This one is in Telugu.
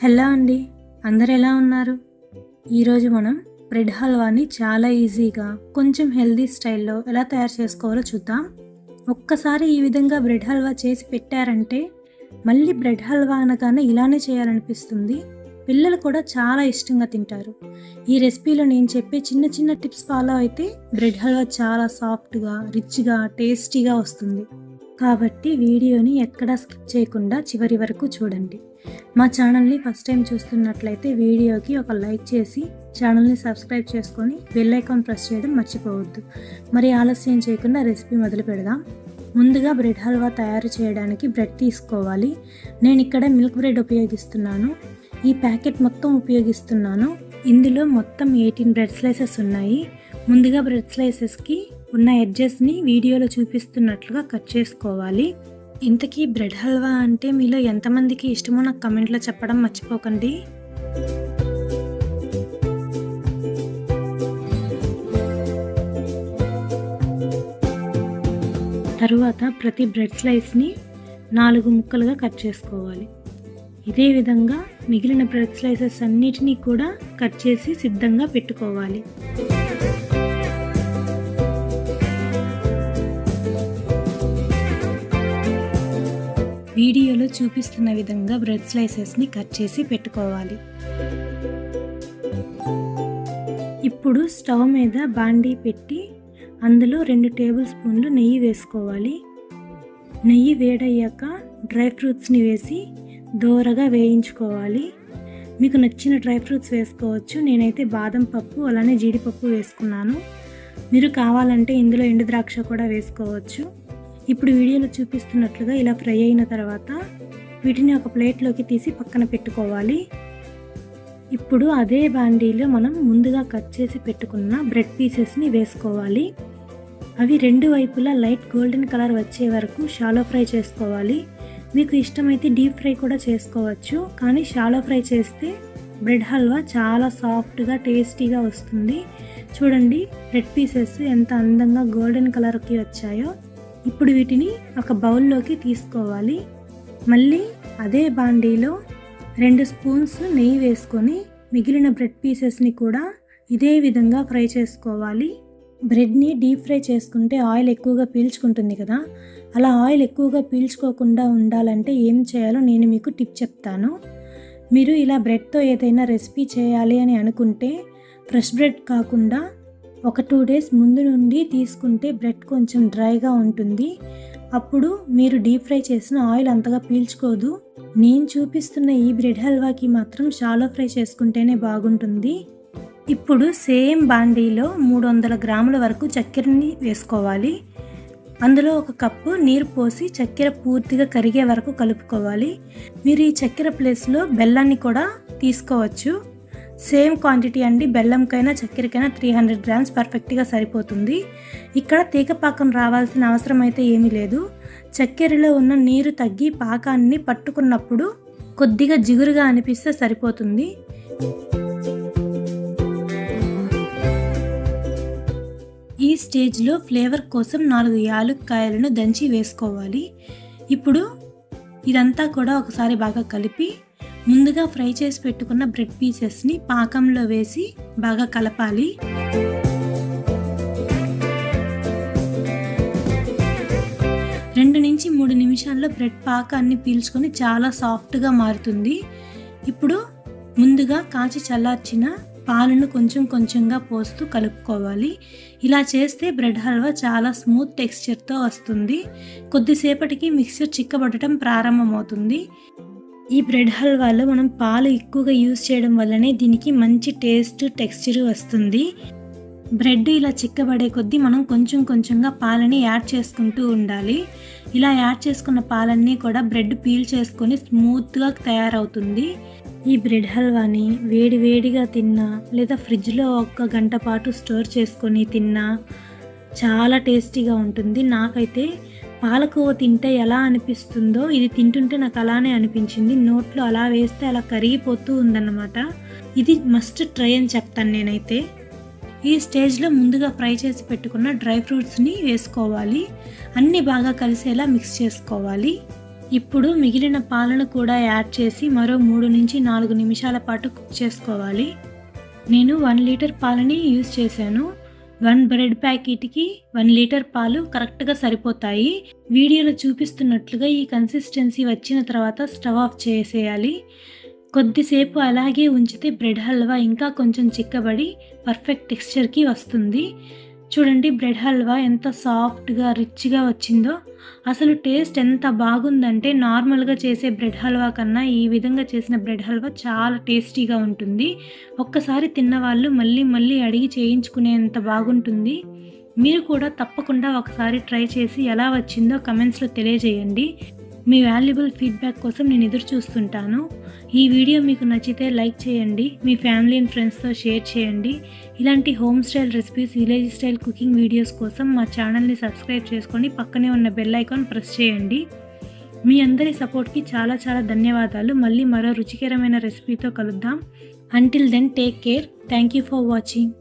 హలో అండి, అందరు ఎలా ఉన్నారు? ఈరోజు మనం బ్రెడ్ హల్వాని చాలా ఈజీగా కొంచెం హెల్దీ స్టైల్లో ఎలా తయారు చేసుకోవాలో చూద్దాం. ఒక్కసారి ఈ విధంగా బ్రెడ్ హల్వా చేసి పెట్టారంటే మళ్ళీ బ్రెడ్ హల్వా అనగానే ఇలానే చేయాలనిపిస్తుంది. పిల్లలు కూడా చాలా ఇష్టంగా తింటారు. ఈ రెసిపీలో నేను చెప్పే చిన్న చిన్న టిప్స్ ఫాలో అయితే బ్రెడ్ హల్వా చాలా సాఫ్ట్గా, రిచ్గా, టేస్టీగా వస్తుంది. కాబట్టి వీడియోని ఎక్కడా స్కిప్ చేయకుండా చివరి వరకు చూడండి. మా ఛానల్ని ఫస్ట్ టైం చూస్తున్నట్లయితే వీడియోకి ఒక లైక్ చేసి ఛానల్ని సబ్స్క్రైబ్ చేసుకొని బెల్ ఐకాన్ ప్రెస్ చేయడం మర్చిపోవద్దు. మరి ఆలస్యం చేయకుండా రెసిపీ మొదలు పెడదాం. ముందుగా బ్రెడ్ హల్వా తయారు చేయడానికి బ్రెడ్ తీసుకోవాలి. నేను ఇక్కడ మిల్క్ బ్రెడ్ ఉపయోగిస్తున్నాను. ఈ ప్యాకెట్ మొత్తం ఉపయోగిస్తున్నాను. ఇందులో మొత్తం 18 బ్రెడ్ స్లైసెస్ ఉన్నాయి. ముందుగా బ్రెడ్ స్లైసెస్కి ఉన్న ఎడ్జెస్ని వీడియోలో చూపిస్తున్నట్లుగా కట్ చేసుకోవాలి. ఇంతకీ బ్రెడ్ హల్వా అంటే మీలో ఎంతమందికి ఇష్టమో నాకు కమెంట్లో చెప్పడం మర్చిపోకండి. తరువాత ప్రతి బ్రెడ్ స్లైస్ని 4 ముక్కలుగా కట్ చేసుకోవాలి. ఇదే విధంగా మిగిలిన బ్రెడ్ స్లైసెస్ అన్నిటినీ కూడా కట్ చేసి సిద్ధంగా పెట్టుకోవాలి. వీడియోలో చూపిస్తున్న విధంగా బ్రెడ్ స్లైసెస్ని కట్ చేసి పెట్టుకోవాలి. ఇప్పుడు స్టవ్ మీద బాండీ పెట్టి అందులో 2 టేబుల్ స్పూన్లు నెయ్యి వేసుకోవాలి. నెయ్యి వేడయ్యాక డ్రై ఫ్రూట్స్ని వేసి దోరగా వేయించుకోవాలి. మీకు నచ్చిన డ్రై ఫ్రూట్స్ వేసుకోవచ్చు. నేనైతే బాదం పప్పు అలానే జీడిపప్పు వేసుకున్నాను. మీరు కావాలంటే ఇందులో ఎండు ద్రాక్ష కూడా వేసుకోవచ్చు. ఇప్పుడు వీడియోలో చూపిస్తున్నట్లుగా ఇలా ఫ్రై అయిన తర్వాత వీటిని ఒక ప్లేట్లోకి తీసి పక్కన పెట్టుకోవాలి. ఇప్పుడు అదే బాండీలో మనం ముందుగా కట్ చేసి పెట్టుకున్న బ్రెడ్ పీసెస్ని వేసుకోవాలి. అవి 2 వైపులా లైట్ గోల్డెన్ కలర్ వచ్చే వరకు షాలో ఫ్రై చేసుకోవాలి. మీకు ఇష్టమైతే డీప్ ఫ్రై కూడా చేసుకోవచ్చు, కానీ షాలో ఫ్రై చేస్తే బ్రెడ్ హల్వా చాలా సాఫ్ట్గా టేస్టీగా వస్తుంది. చూడండి, బ్రెడ్ పీసెస్ ఎంత అందంగా గోల్డెన్ కలర్కి వచ్చాయో. ఇప్పుడు వీటిని ఒక బౌల్లోకి తీసుకోవాలి. మళ్ళీ అదే బాండీలో 2 స్పూన్స్ నెయ్యి వేసుకొని మిగిలిన బ్రెడ్ పీసెస్ని కూడా ఇదే విధంగా ఫ్రై చేసుకోవాలి. బ్రెడ్ని డీప్ ఫ్రై చేసుకుంటే ఆయిల్ ఎక్కువగా పీల్చుకుంటుంది కదా, అలా ఆయిల్ ఎక్కువగా పీల్చుకోకుండా ఉండాలంటే ఏం చేయాలో నేను మీకు టిప్ చెప్తాను. మీరు ఇలా బ్రెడ్తో ఏదైనా రెసిపీ చేయాలి అని అనుకుంటే ఫ్రెష్ బ్రెడ్ కాకుండా ఒక 2 డేస్ ముందు నుండి తీసుకుంటే బ్రెడ్ కొంచెం డ్రైగా ఉంటుంది. అప్పుడు మీరు డీప్ ఫ్రై చేసిన ఆయిల్ అంతగా పీల్చుకోదు. నేను చూపిస్తున్న ఈ బ్రెడ్ హల్వాకి మాత్రం షాలో ఫ్రై చేసుకుంటేనే బాగుంటుంది. ఇప్పుడు సేమ్ బాండీలో 300 గ్రాముల వరకు చక్కెరని వేసుకోవాలి. అందులో 1 కప్పు నీరు పోసి చక్కెర పూర్తిగా కరిగే వరకు కలుపుకోవాలి. మీరు ఈ చక్కెర ప్లేస్లో బెల్లాన్ని కూడా తీసుకోవచ్చు. సేమ్ క్వాంటిటీ అండి, బెల్లంకైనా చక్కెరకైనా 300 గ్రామ్స్ పర్ఫెక్ట్గా సరిపోతుంది. ఇక్కడ తీగపాకం రావాల్సిన అవసరం అయితే ఏమీ లేదు. చక్కెరలో ఉన్న నీరు తగ్గి పాకాన్ని పట్టుకున్నప్పుడు కొద్దిగా జిగురుగా అనిపిస్తే సరిపోతుంది. ఈ స్టేజ్లో ఫ్లేవర్ కోసం 4 యాలక్కాయలను దంచి వేసుకోవాలి. ఇప్పుడు ఇదంతా కూడా ఒకసారి బాగా కలిపి ముందుగా ఫ్రై చేసి పెట్టుకున్న బ్రెడ్ పీసెస్ని పాకంలో వేసి బాగా కలపాలి. రెండు నుంచి 3 నిమిషాల్లో బ్రెడ్ పాకాన్ని పీల్చుకొని చాలా సాఫ్ట్గా మారుతుంది. ఇప్పుడు ముందుగా కాచి చల్లార్చిన పాలను కొంచెం కొంచెంగా పోస్తూ కలుపుకోవాలి. ఇలా చేస్తే బ్రెడ్ హల్వా చాలా స్మూత్ టెక్స్చర్తో వస్తుంది. కొద్దిసేపటికి మిక్చర్ చిక్కబడటం ప్రారంభమవుతుంది. ఈ బ్రెడ్ హల్వాలో మనం పాలు ఎక్కువగా యూజ్ చేయడం వల్లనే దీనికి మంచి టేస్ట్, టెక్స్చర్ వస్తుంది. బ్రెడ్ ఇలా చిక్కబడే కొద్దీ మనం కొంచెం కొంచెంగా పాలని యాడ్ చేసుకుంటూ ఉండాలి. ఇలా యాడ్ చేసుకున్న పాలన్నీ కూడా బ్రెడ్ పీల్ చేసుకొని స్మూత్గా తయారవుతుంది. ఈ బ్రెడ్ హల్వాని వేడివేడిగా తిన్నా లేదా ఫ్రిడ్జ్లో 1 గంట పాటు స్టోర్ చేసుకొని తిన్నా చాలా టేస్టీగా ఉంటుంది. నాకైతే పాలకోవ తింటే ఎలా అనిపిస్తుందో ఇది తింటుంటే నాకు అలానే అనిపించింది. నోట్లో అలా వేస్తే అలా కరిగిపోతూ ఉందన్నమాట. ఇది మస్ట్ ట్రై అని చెప్తాను నేనైతే. ఈ స్టేజ్లో ముందుగా ఫ్రై చేసి పెట్టుకున్న డ్రై ఫ్రూట్స్ని వేసుకోవాలి. అన్నీ బాగా కలిసేలా మిక్స్ చేసుకోవాలి. ఇప్పుడు మిగిలిన పాలను కూడా యాడ్ చేసి మరో 3 నుంచి 4 నిమిషాల పాటు కుక్ చేసుకోవాలి. నేను 1 లీటర్ పాలని యూజ్ చేశాను. 1 బ్రెడ్ ప్యాకెట్కి 1 లీటర్ పాలు కరెక్ట్గా సరిపోతాయి. వీడియోలో చూపిస్తున్నట్లుగా ఈ కన్సిస్టెన్సీ వచ్చిన తర్వాత స్టవ్ ఆఫ్ చేసేయాలి. కొద్దిసేపు అలాగే ఉంచితే బ్రెడ్ హల్వా ఇంకా కొంచెం చిక్కబడి పర్ఫెక్ట్ టెక్స్చర్కి వస్తుంది. చూడండి బ్రెడ్ హల్వా ఎంత సాఫ్ట్గా రిచ్గా వచ్చిందో. అసలు టేస్ట్ ఎంత బాగుందంటే నార్మల్గా చేసే బ్రెడ్ హల్వా కన్నా ఈ విధంగా చేసిన బ్రెడ్ హల్వా చాలా టేస్టీగా ఉంటుంది. ఒక్కసారి తిన్నవాళ్ళు మళ్ళీ మళ్ళీ అడిగి చేయించుకునేంత బాగుంటుంది. మీరు కూడా తప్పకుండా ఒకసారి ట్రై చేసి ఎలా వచ్చిందో కమెంట్స్లో తెలియజేయండి. మీ వాల్యుబుల్ ఫీడ్బ్యాక్ కోసం నేను ఎదురు చూస్తుంటాను. ఈ వీడియో మీకు నచ్చితే లైక్ చేయండి, మీ ఫ్యామిలీ అండ్ ఫ్రెండ్స్తో షేర్ చేయండి. ఇలాంటి home style recipes, village style cooking videos కోసం మా ఛానల్ని సబ్స్క్రైబ్ చేసుకొని పక్కనే ఉన్న బెల్ ఐకాన్ ప్రెస్ చేయండి. మీ అందరి సపోర్ట్కి చాలా చాలా ధన్యవాదాలు. మళ్ళీ మరో రుచికరమైన రెసిపీతో కలుద్దాం. Until then take care. Thank you for watching.